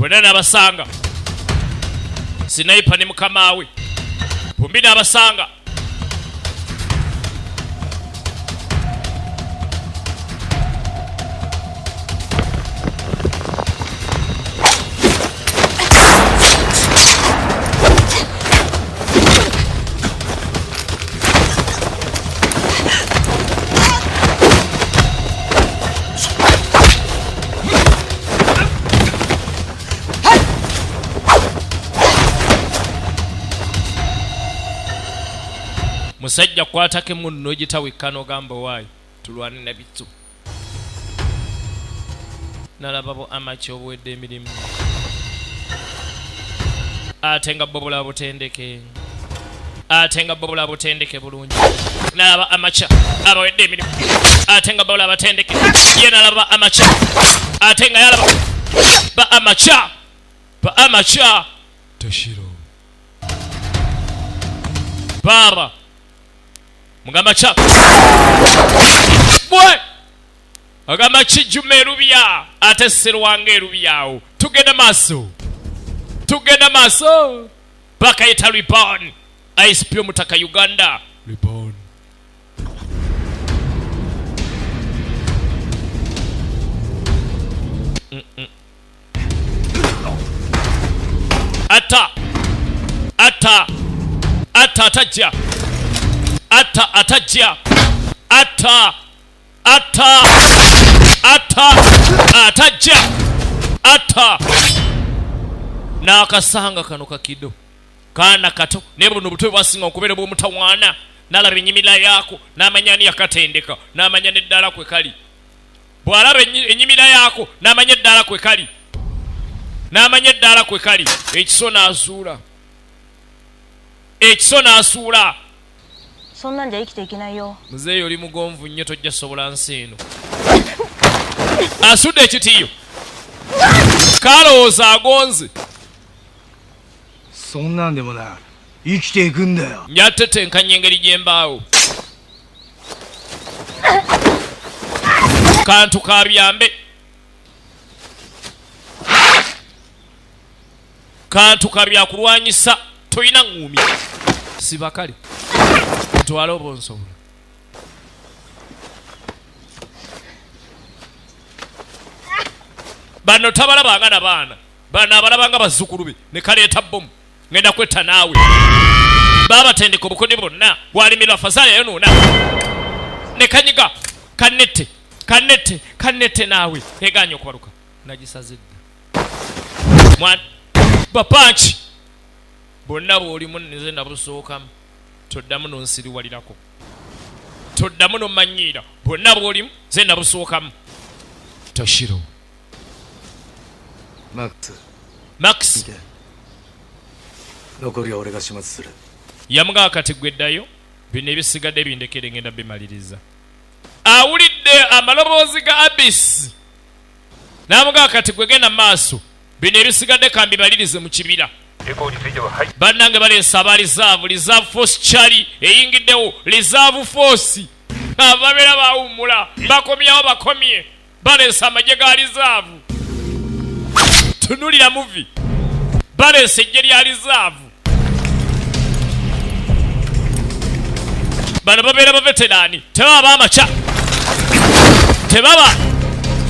bonna n'abasanga sniper ne mukamawe bombi n'abasanga musajja kwatake munno gitawekano gamba wayi tulwane na bitu nalababo amachi obwedde emirimu atenga bobola butendeke bulungi nalaba amacha abawedde emirimu atenga bobola batendeke ye nalaba amacha atenga yalaba ba amacha Toshiro baba mugamba cha boy agamba chijume erubya ate serwange erubyawo tugenda maso baka yeta REBORN ICE P mutaka Uganda REBORN ata atajja n'akasanga kano kakido kaana kato ne buno butwe bwasinga okubeera bw'omutawaana n'alaba ennyimira yaako n'amanya ani yakatendeka n'amanya n'eddala kwe kali bw'alaba ennyimira yaako n'amanya eddala kwe kali ekiso n'asuula muzeeyi oli mugonvu nnyo tojja sobola nsi eno asudde ekitiyo kalowooza agonze nyatetenkanya engeri gyembaawo kantu kabyambe kantu kabyakulwanyisa toyina ngumi sibakali ntwala obonsobola bano tabalabanga na baana bano abalabanga bazzukulu be ne kaleeta bomu ngenda kwetta naawe babatendeka obukodde bonna bwalimirwa fazaala yonoona ne kanyiga kannette naawe eganya okubaluka nagisazidde bapanki bonna bw'olimu nze nabusookamu toddamu nonsiriwalirako toddamu nomanyiira bonna bw'olimu nze nabusookamu Toshiro Max yamugaa kati gweddayo bino ebisigadde bindekere ngenda bimaliriza awulidde amaloboozi ga Abyss n'amugaa kati gwegenda maaso bino ebisigadde kambimalirize mu kibira bannange baleesa aba reserve force chali eyingiddewo reserve force ababeera bawummula bakomyawo bakomye baleesa amagye ga reserve tunulira muvi baleesa ejje lya reserve bano babeera baveterani tebaba bamaca tebaba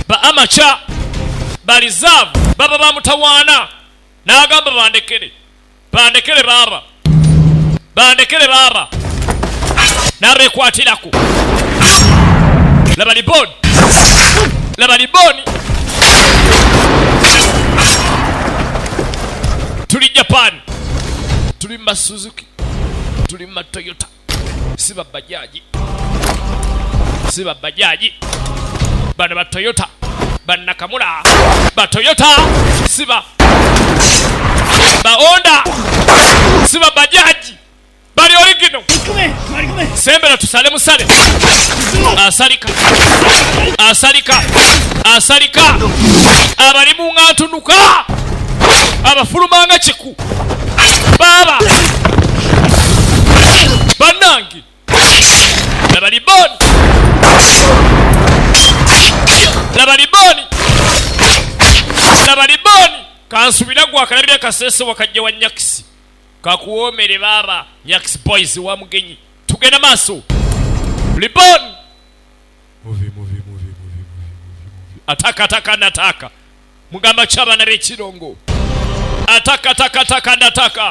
ba amaca ba reserve baba bamutawaana n'agamba bandekere baba n'abeekwatirako laba liboni tuli Japan tuli mu Suzuki tuli mu Toyota siba bajaji bano ba Toyota banakamura ba Toyota siba ba Honda siba bajaji bali original sembera tusale musale asalika abali mu ngantunuka abafulumanga chiku baba banangi laba liboni kansubira gwa kalabira kasese wakajja wa Nyakisi kakuomere baba Nyakisi boys wa mugenyi tugenda maso Reborn muvi ataka nataka mugamba chaba na rechirongo ataka nataka ataka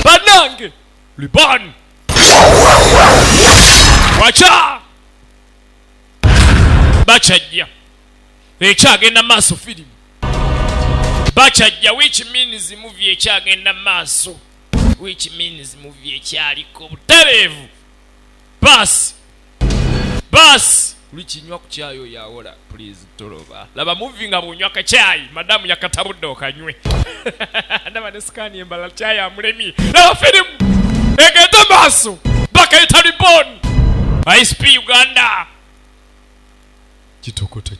banange Reborn wacha bachajja ekyagenda maaso film bachajja which means movie ekyagenda maaso which means movie ekyaliko butereevu bas ulikinywa ku kyayo yawola please toloba laba movie nga bunywa ka chai madamu yakatabudde okanywe ndaba ne scan embala chai amulemi laba film egenda maaso bakaita Reborn ICE P Uganda kitokota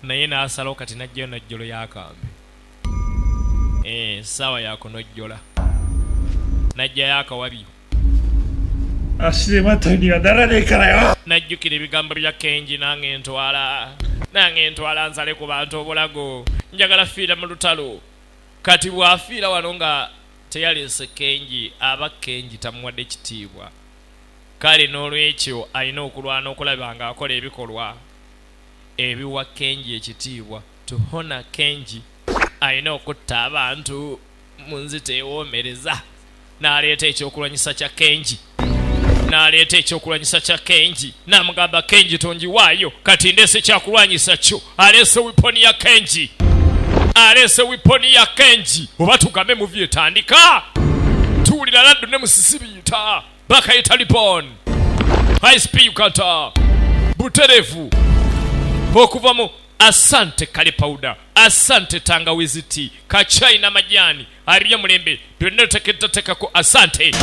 naye naasalawo kati najjayo najjolo yakambe sawa yako nojjola najja yakawabyo asirematani adarane karayo najjukira ebigambo bya Kenji nange ntwala nsale ku bantu obulago njagala fiira mu lutalo kati bwafiira wano nga teyalese Kenji aba Kenji tamuwadde kitiibwa kale n'olwekyo alina okulwana okulaba nga akola ebikolwa ebiwa Kenji ekitiibwa to honor Kenji alina okutta abantu mu nzita ewoomereza n'aleeta ekyokulwanyisa kya Kenji n'amugamba Kenji tonjiwaayo kati ndeese kyakulwanyisa kyo aleese wiponi ya Kenji oba tugambe movie etandika tuwulira laddu ne musisibiyita bakayita Reborn ICE P Uganda buterevu okuva mu asante kale powder asante tangawizi tea kachai na majani aliyo mulembe byonna teketeka ko asante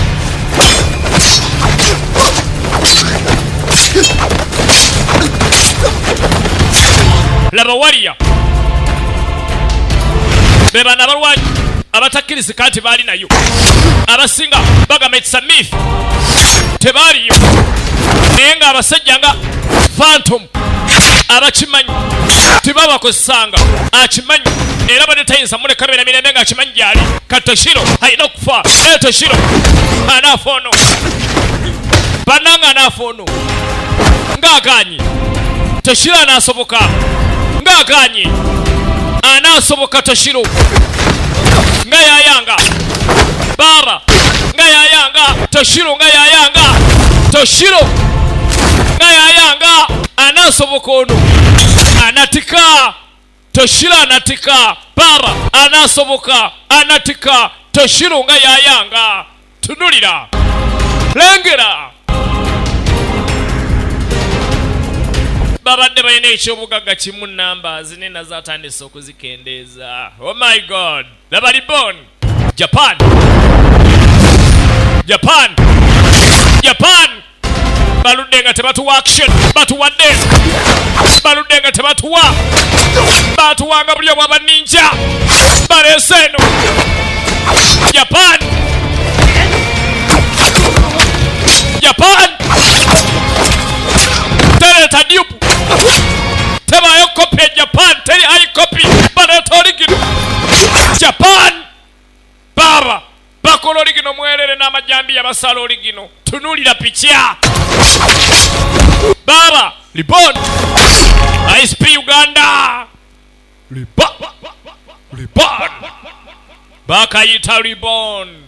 laba waria beba nabalwanyi abatakiriza kanti bali nayo abasinga bagamba it's a myth tebaliyo naye nga abasajja nga Phantom abakimanyi tibabakozesanga akimanyi era bade tayinza muleka bera mirembe nga akimanyi gyali Toshiro alina okufa Toshiro anafoono bananga anafoono ng'aganyi Toshiro anasoboka ng'aganyi anasoboka Toshiro nga yayanga baba nga yayanga Toshiro nga yayanga anasoboka ono anatika Toshiro anatika baba anasoboka anatika Toshiro nga yayanga tunulira lengera babadde balina ekyobugagga kimu namba zine nazo atandise okuzikendeeza oh my god laba Reborn Japan baludde nga tebatuwa action batuwadde baludde nga tebatuwa batuwanga buli obwa baninja baleese eno Japan tereta dupe tebayo kopi ya Japan teri high copy baleeta origino Japan baba bakola origino mwerere n'amajambi yabasala origino tunulira picha baba Reborn ICE P Uganda Reborn bakayita Reborn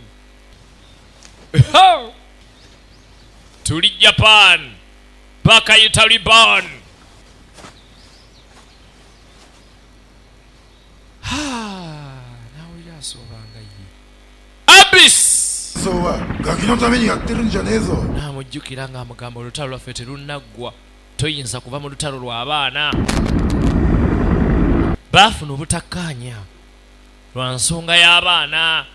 tuli Japan bakayita Reborn nawe yasobanga ye Abyss sowa gakino tameni yatteru njanezo namujjukira nga amugamba olutalo lwaffe terunaggwa toyinza kuva mu lutalo lw'abaana baafuna obutakkaanya lwa nsonga y'abaana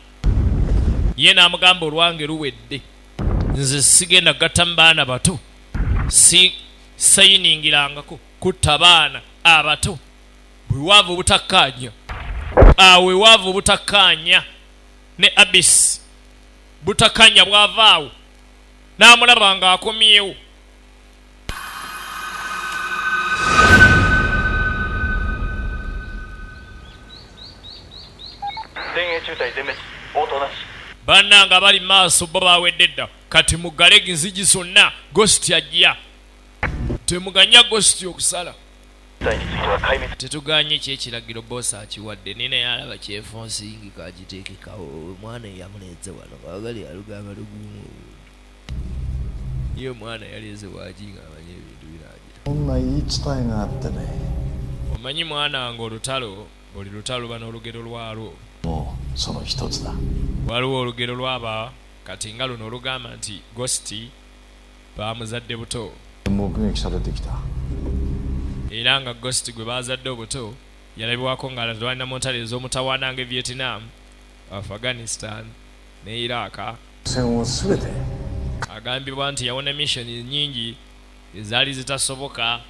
ye n'amugamba olwange luwedde nze sigenda gatta mu baana bato si sayiningirangako kutta baana abato bwewaavu butakkaanya weewaavu butakkaanya ne abisi butakkaanya bw'avaawo n'amulaba nga akomyewo bannanga bali maaso bo bawedde dda kati muggale enzigi zonna gositi ajja temuganya gositi okusala tetuganye kyekiragiro boosi akiwadde nina yalaba kyefonsingi kagiteekekawo omwana yamuleeze wano kawagali alugamba lugumu ye omwana yaleeze waki nga amanye ebintu biragira omanyi mwana wange olutalo buli lutalo luba n'olugero lwalwo waliwo olugero lwaba kati nga luno olugamba nti gositi bamuzadde buto era nga gositi gwe bazadde obuto yalabibwako nga twalina mu ntale ez'omutawaana nga Vietnam, Afghanistan ne Iraq. Agambibwa nti yawona missoni nnyingi ezaali zitasoboka.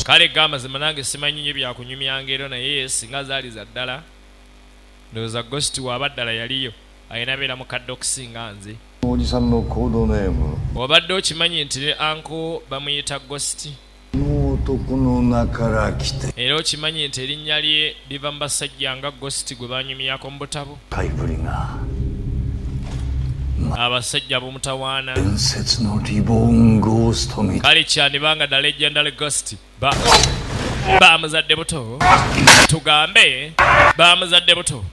Kale gamazima nange simanyi nnyo byakunyumyanga ero naye singa zaali za ddala ndowooza gositi waaba ddala yaliyo ayina beera mukadde okusinga nze. Obadde okimanyi nti ne anko bamuyita gositi era okimanyi nti erinnya lye liva mu basajja nga gositi gwe banyumyako mu butabo abasajja b'omutawaana. Kale kyandibanga ddala legendary gositi bamuzadde buto, tugambe bamuzadde buto.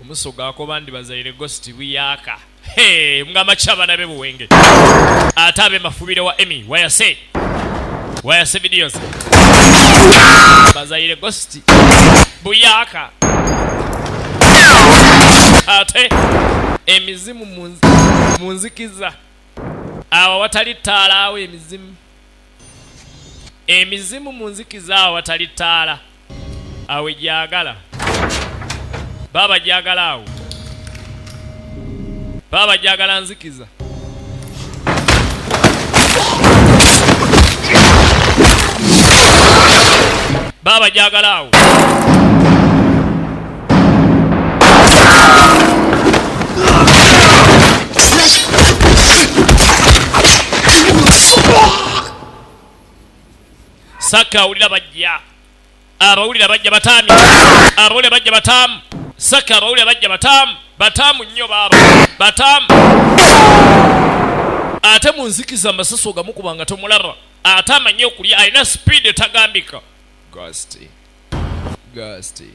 Omuso gaako bandi bazaire gositi buyaka mugamba kyabana be buwenge ate abe mafubire wa Emmy wayase videos bazaire gositi buyaka ate emizimu munzikiza awo watali ttaala awo emizimu munzikiza awo watali ttaala awe gyagala baba jagala awo baba jagala nzikiza baba jagala awo saka awulira bajja abawulira bajja batami abawulira bajja batamu saka abawulira bajja batamu nnyo baba batamu ate munzikiza amasaso gamukubanga tomulaba ate amanye okulya alina speed etagambika gasti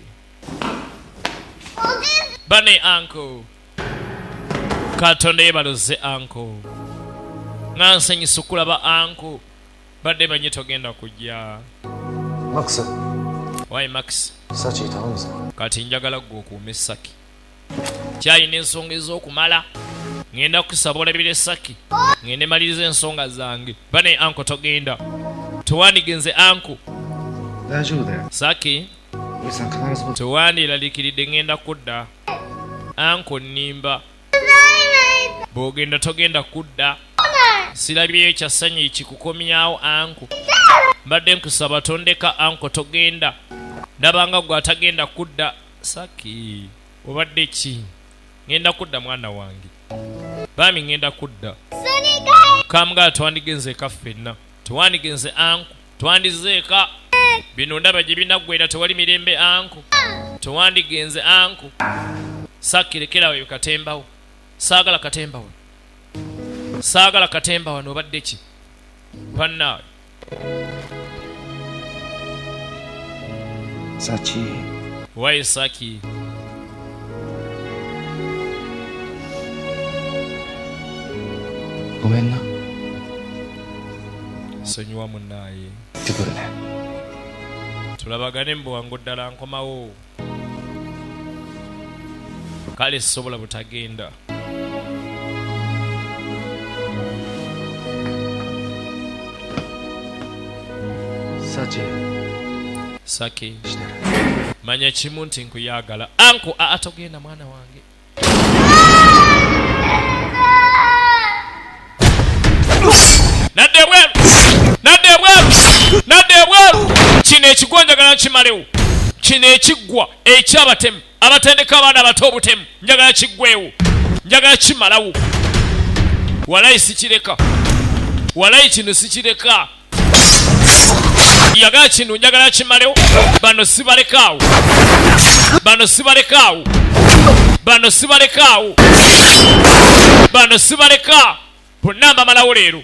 bane anko Katonda yebaloze anko nga nsanyusa okulaba anko badde banye togenda kujja Max. Why Max? Sachi tamuza. Kati njagala gwo okuuma Saki. Kyalina ensonga ez'okumala. Ngenda kusabola bire Saki. Ngende maliriza ensonga zange. Bane anko togenda. Tuwandigenze anko. Saki. Tuwandiralikiride ngenda kudda. Anko nnimba. Bw'ogenda togenda kudda. Sirabye ekyasanyi ekikukomyawo anko. Mbadde nkusaba tondeka anko togenda. Ndabanga gwe atagenda kudda. Saki obadde ki? Ngenda kudda mwana wange. Bami ngenda kudda. Kamga twandigenze ka ffenna. Twandigenze anko. Twandizeeka. Bino ndaba gye binaggwera tewali mirembe anko. Twandigenze anko. Saki lekerawo ebyo katembawo. Saagala katembawo. Saagala katemba wano obadde ki? Panna. Sachi. Why Saki? Gomenna. Sonyiwa munnaye. Tugurne. Tulabagane mbuwangu ddala nkomawo. Kale sisobola butagenda. Saki manya kimu nti nkuyagala anko atogenda mwana wange nadde bweru kino ekigwa njagala kimalewo kino ekiggwa ekyabatemu abatendeka abaana abato obutemu njagala kiggwewo njagala kimalawo walayi sikireka walayi kino sikireka yagala kino njagala kimalewo bano sibalekaawo bano sibaleka bonna mbamalawo leero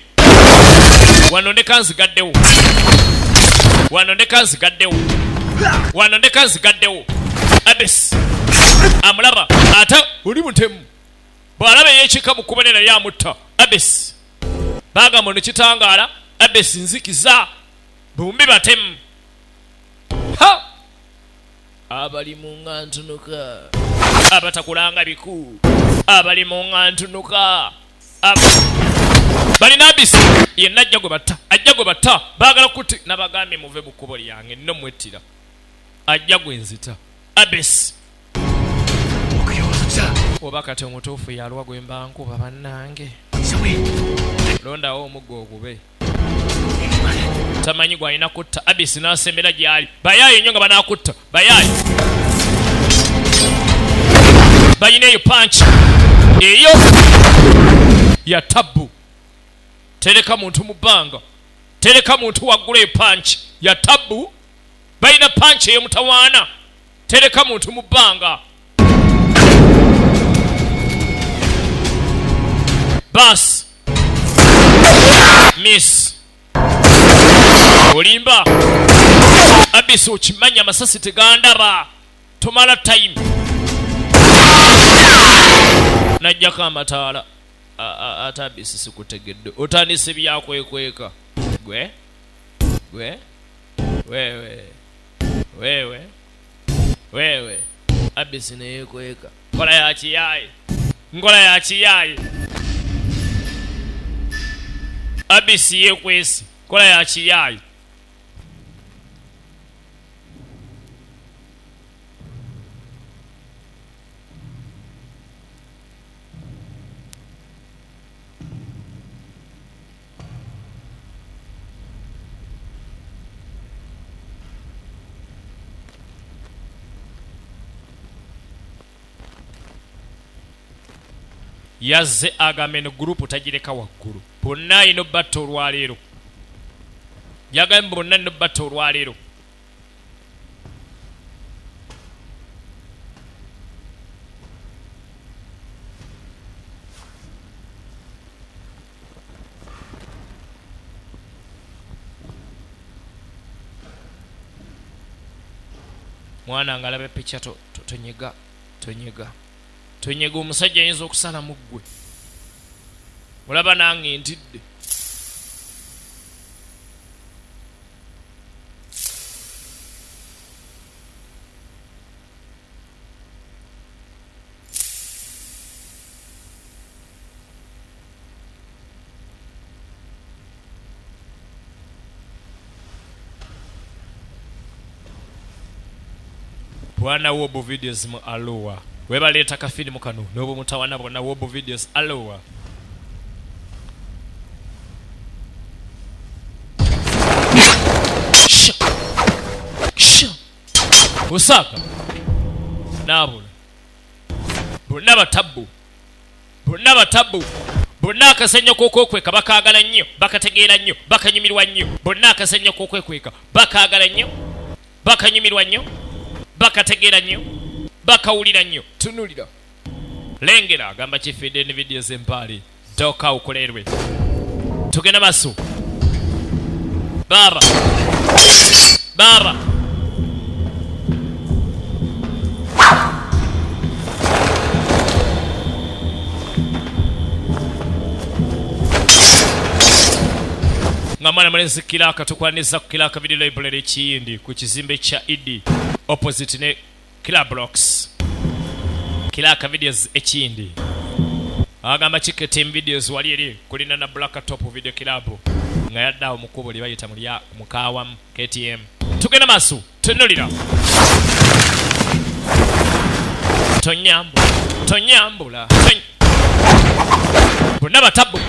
wano ndeka nzigaddewo abes amulaba ate oli mutemu bw'alaba yeekika mu kubonera yamutta abes bagamba ono kitangaala abes nzikiza bumbi batemu ha abali mu nga ntunuka abatakulanga biku abali mu nga ntunuka balina abisi yenna ajja gwe batta baagala kuti nabagambye muve mu kkubo lyange nno mwettira ajja gwe nzita abesi oba kati omutuufu yalwa gwe mba nkuba bannange londawo omuggo ogube tamanyi gwalina kutta abisi n'asembera gyali bayaayi nnyo nga banaakutta bayaayi balina eyo panchi eyo ya tabu tereka muntu mu bbanga tereka muntu waggula epanchi ya tabu balina panchi ey'omutawaana tereka muntu mu bbanga bas miss olimba abisi okimanya amasasi tegandaba tomala time najjako amataala ate abisi sikutegedde otandise byakwekweka gwe wewe abisi neyekweka nkola ya kiyaye abisi yekwesi nkola ya kiyaye yazze agambe eno gurupu tagireka waggulu bonna ino batta olwaleero yagambe bonna ino batta olwaleero mwana nga alaba epikya tonyega omusajja ayinza okusala mu ggwe olaba nange ntidde bwana wobo videos mu alowa webaleeta kafirimu kano n'obwo mutawana bonna wobo videos alowa osaka nabula bonna batabu bonna akasenyo k'okwekweka bakaagala nnyo bakategeera nnyo bakanyumirwa nnyo bonna akasenyo k'okwekweka bakaagala nnyo bakanyumirwa nnyo bakategeera nnyo bakawulira nnyo tunulira lengera agamba kifidde ne videos empaale dooka ukolerwe tugenda maso baba nga mwana mulenzi Kiraka tukwaniza ku Kiraka Video Library ekiyindi ku kizimbe kya ID opposite ne Killer Blocks Kiraka Videos ekiyindi agamba Chicken Videos wali eri kulina na Black Top Video Club nga yaddawo mu kkubo lye bayita mukaawamu KTM. Tugenda maaso tunulira. Tonyambula. Bonna batabu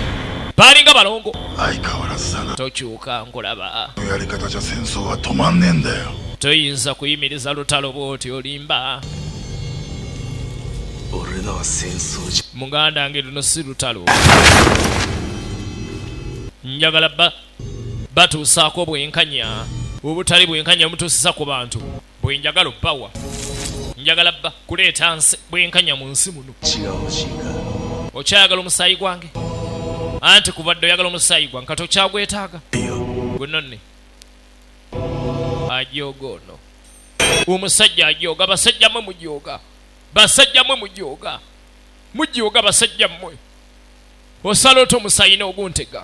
balinga balongo. Tokyuka nkulaba. Toyinza kuyimiriza lutalo bw'oti olimba. Muganda wange luno si lutalo. Njagala batuusaako bwenkanya. Obutali bwenkanya mutuusisa ku bantu. Bwe njagala obbawa. Njagala kuleeta bwenkanya mu nsi muno. Okyayagala omusaayi gwange? Anti kubadde oyagala omusaayi gwange kati okyagwetaaga? Gunonne ajooga ono. Omusajja ajooga. Basajja mmwe mujooga. Basajja mmwe mujooga. Mujooga basajja mmwe. Osala oti omusaayi n'oguntega.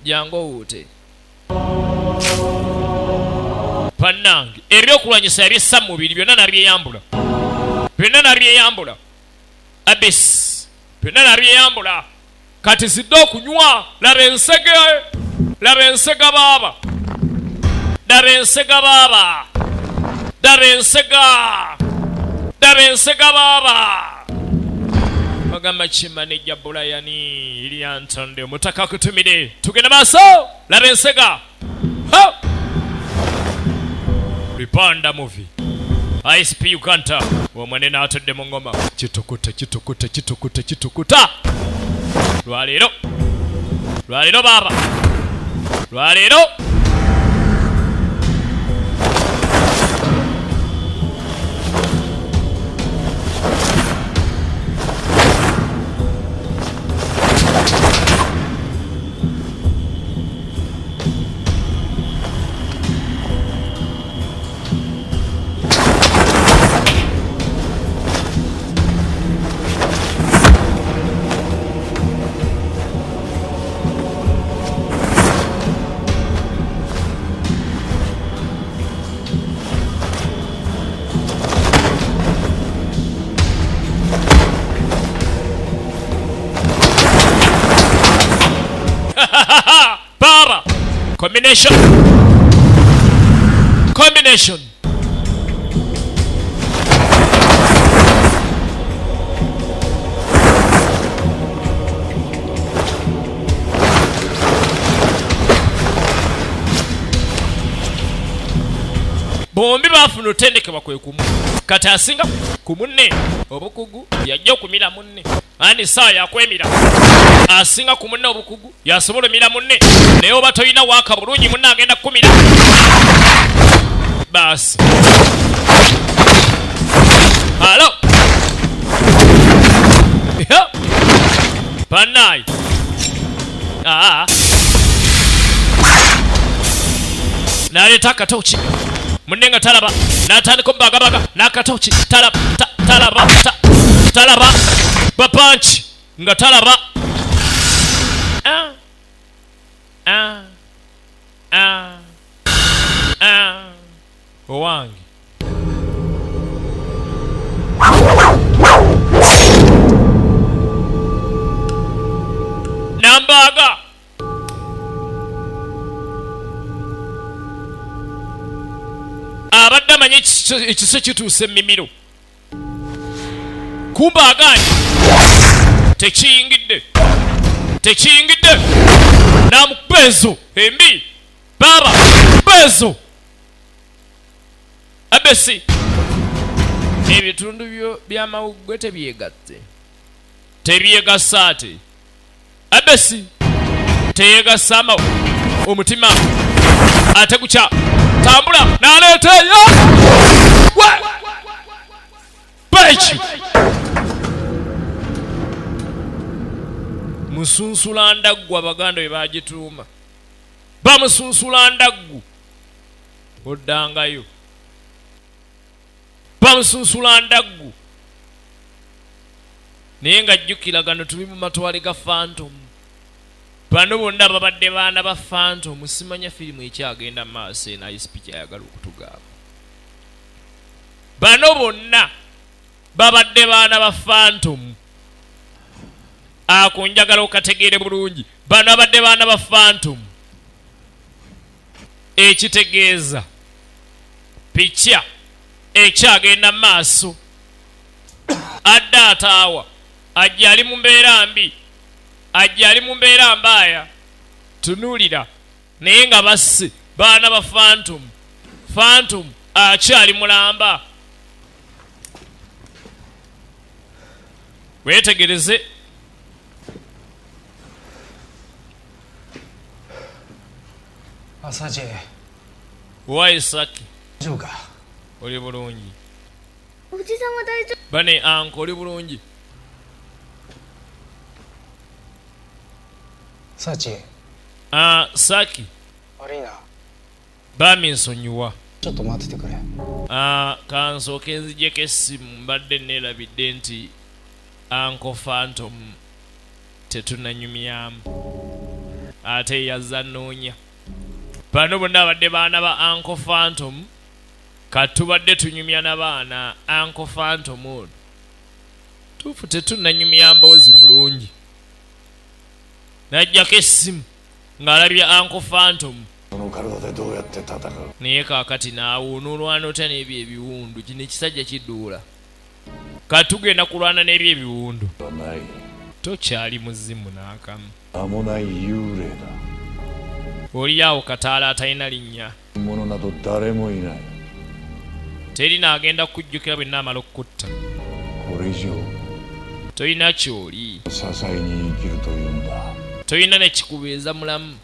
Jangu owuute. Bannange ebyokulwanyisa yabyessa mu mubiri byonna nabyeyambula. Byonna nabyeyambula. Abis. Byonna nabyeyambula. Kati zidde okunywa. Laba ensege. Laba ensega baaba. Laba ensega baaba. Laba ensega. Laba ensega baaba. Magamba chima nejja Bulayani ili Antonde mutaka kutumide. Tugenda maaso. Laba ensega. Ho! Ripanda movie ICEP Uganda wamwanena atadde mu ngoma kitukuta lwaleero baba lwaleero Baba combination bombi bafuna otendekebwa kwe kumu. Kati asinga ku munne obukugu yajja okumira munne. Ani saa yakwemira asinga ku munne obukugu yasobola omira munne. Naye oba toyina waaka bulungi munne agenda kukumira. Basi halo Banai naleta akatoki munne nga talaba n'atandika omubagabaga n'akatoki talaba bapanchi nga talaba owange nambaga abadde amanye ekiso kituuse emimiro kumba aganye tekiyingidde namukubezo embi baba bezo abesi ebitundu by'amawuggwe tebyegasa ate abesi teyegasa omutima ate gukya tambula naleeteyo beki musunsula ndaggu abaganda bwe bagituuma bamusunsula ndaggu oddangayo bamusunsula ndaggu naye nga jjukira gano tuli mu matwale ga Phantom. Bano bonna babadde baana ba Phantom. Simanya firimu ekyagenda maaso ena ICEP kyayagala okutugamba. Bano bonna babadde baana ba Phantom. akunjagala okategeere bulungi bano abadde baana ba phantom ekitegeeza picha ekyagenda maaso adde ataawa ajja ali mu mbeera mbi ajja ali mu mbeera mbaaya tunuulira naye nga basse baana ba phantom akyali mulamba weetegereze Asaje. Waisaki. Juga. Oli bulungi. Oji-sama daijoubu. Bane anko oli bulungi. Sachi. Saki. Arina. Bami nsonyiwa. ちょっと待っててくれ。Kansooke nzijjeko essimu mbadde neerabidde nti Uncle Phantom tetunanyumyamu ate yazza nnoonya bano bonna abadde baana ba Uncle Phantom katubadde tunyumya na baana Uncle Phantom ono tuufu tetunanyumya mboozi bulungi najjako essimu ng'alabye Uncle Phantom naye kaakati naawe onoolwana otya n'ebyo ebiwundu kino ekisajja kidduula katugenda kulwana n'ebyo ebiwundu tokyali muzimu n'akamu oli awo kataala atalina linnya teri n'agenda kujjukira bwe naamala okukutta tolina kyoli tolina nekikubeeza mulamu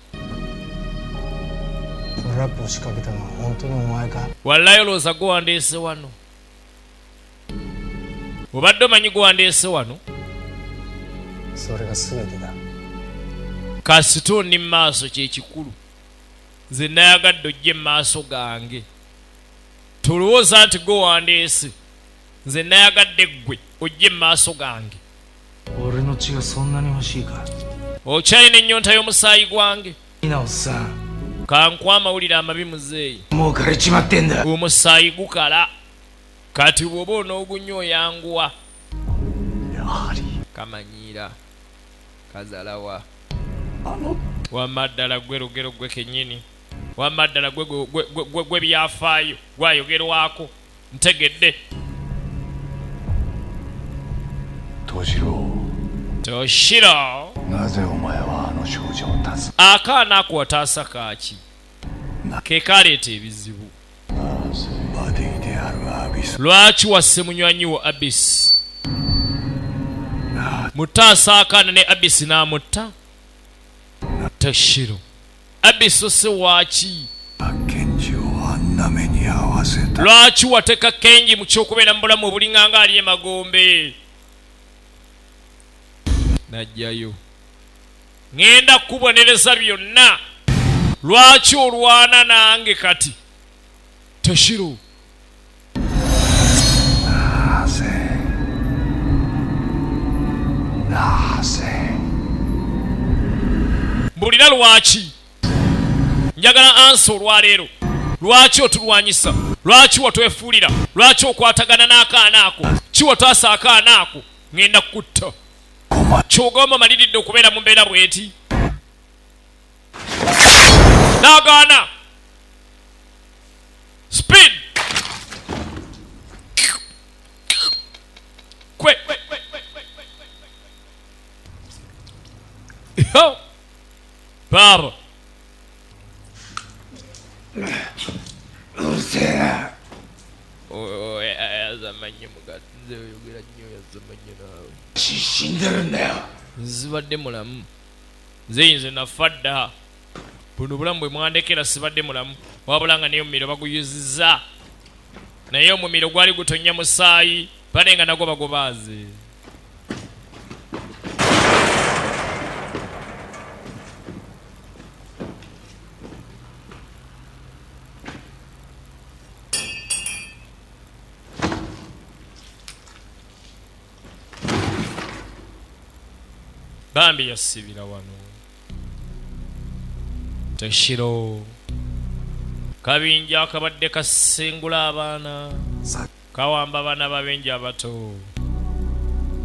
wallayo looza gwewandeese wano obadde omanyi gwewandeese wano kasita onni mu maaso kyekikulu nze nayagadde ojje mu maaso gange tolowooza nti gwewandeese nze nayagadde ggwe ojje mu maaso gange okyalina ennyonta y'omusaayi gwange kankwa amawulire amabi muzeeyi omusaayi gukala kati bw'oba onoogunya oyanguwa kamanyiira kazalawa wamma ddala gwe lugero gwe kennyini wamma ddala gwe byafaayo gwayogerwako ntegedde Toshiro akaana ako wataasa kaaki ke kaleeta ebizibu lwaki wasse munywanyi wo Abisi mutaasa akaana ne Abisi n'amutta Toshiro Abisi osse waaki lwaki wateka Kenji mu kyokubeera mu bulamu obulinganga ali emagombe najjayo ngenda kubonereza byonna lwaki olwana nange kati Toshiro mbulira lwaki njagala ansa olwaleero lwaki otulwanyisa lwaki watwefuulira lwaki okwatagana n'akaana ako kiwataasa akaana ako ngenda kutta kyogomba maliridde okubeera mu mbeera bweti n'agaana speed kwe yo baba yazamanye mugazi oyogera nnyo yazamanye naawe nzibadde mulamu nze nafa dda buno bulamu bwe mwandekera sibadde mulamu wabula nga naye omumiro baguyuzizza naye omumiro gwali gutonya musaayi bane nga nagwo bagobaaze bambi yasibira wano Toshiro kabinja akabadde kasengula abaana kawamba abaana b'abenja abato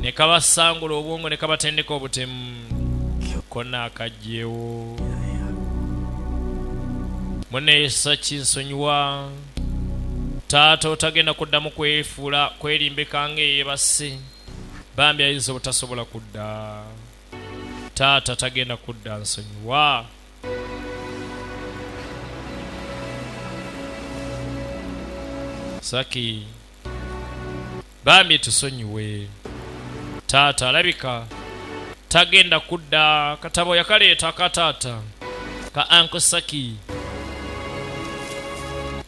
ne kabasangula obwongo ne kabatendeka obutemu konna akajjewo muneeyisa kinsonyiwa taata otagenda kuddamu kwefuula kwerimbeka ng'eyeebase bambi ayinza obutasobola kudda taata tagenda kudda nsonyiwa Saki bambi tusonyiwe taata alabika tagenda kudda katabo yakaleeta akataata ka Uncle Saki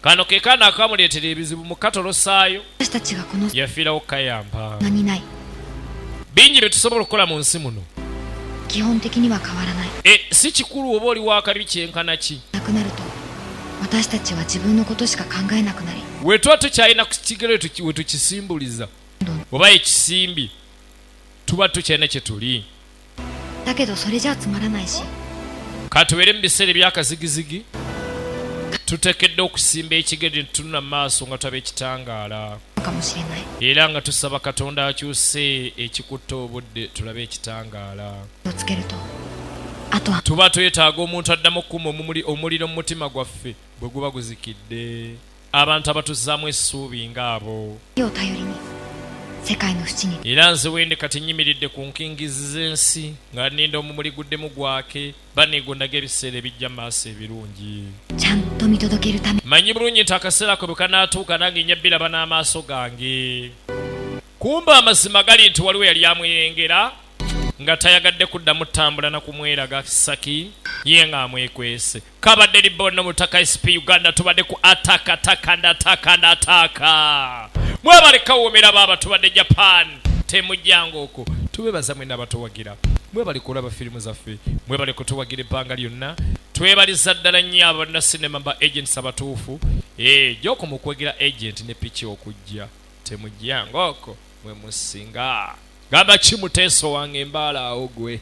kano ke kana akamuleetera ebizibu mu katolosaayo yafiirawo kayamba bingi bye tusobola okukola mu nsi muno si kikulu oba oli wakabi kyenkana ki we tuba tukyalina ku kigero we tukisimbuliza oba ekisimbi tuba tukyalina kye tuli katubeere mu biseera ebyakazigizigi tutekedde okusimba ekigere tunula mu maaso nga tulaba ekitangaala era nga tusaba Katonda akyuse ekikutta obudde tulabe ekitangaala tuba twetaaga omuntu addamu okukuma omuliro mu mutima gwaffe bwe guba guzikidde abantu abatuzaamu essuubi ng'abo era nze wende kati nyimiridde ku nkingizi z'ensi nga nninda omumuli guddemu gwake baneegondaga ebiseera ebijja mu maaso ebirungi manyi bulungi nti akaseera kwe bwe kanaatuuka nange nyabbiraba n'amaaso gange kumba amazima gali nti waliwo yali amweyengera nga tayagadde kuddamu ttambula na kumweraga Saki ye nga amwekwese kabadde libonna mu ttaka ICEP Uganda tubadde ku ataka mwebale kawomera baba tubadde Japan temujjango okwo tubebaza mwena abatuwagira mwebale kulaba firimu zaffe mwebale kutuwagira ebbanga lyonna twebaliza ddala nnyo abanna sinema ba agents abatuufu gyoko mu kwegera agent ne piki okujja temujjango okwo mwe musinga gamba kimuteeso wange embaala awo gwe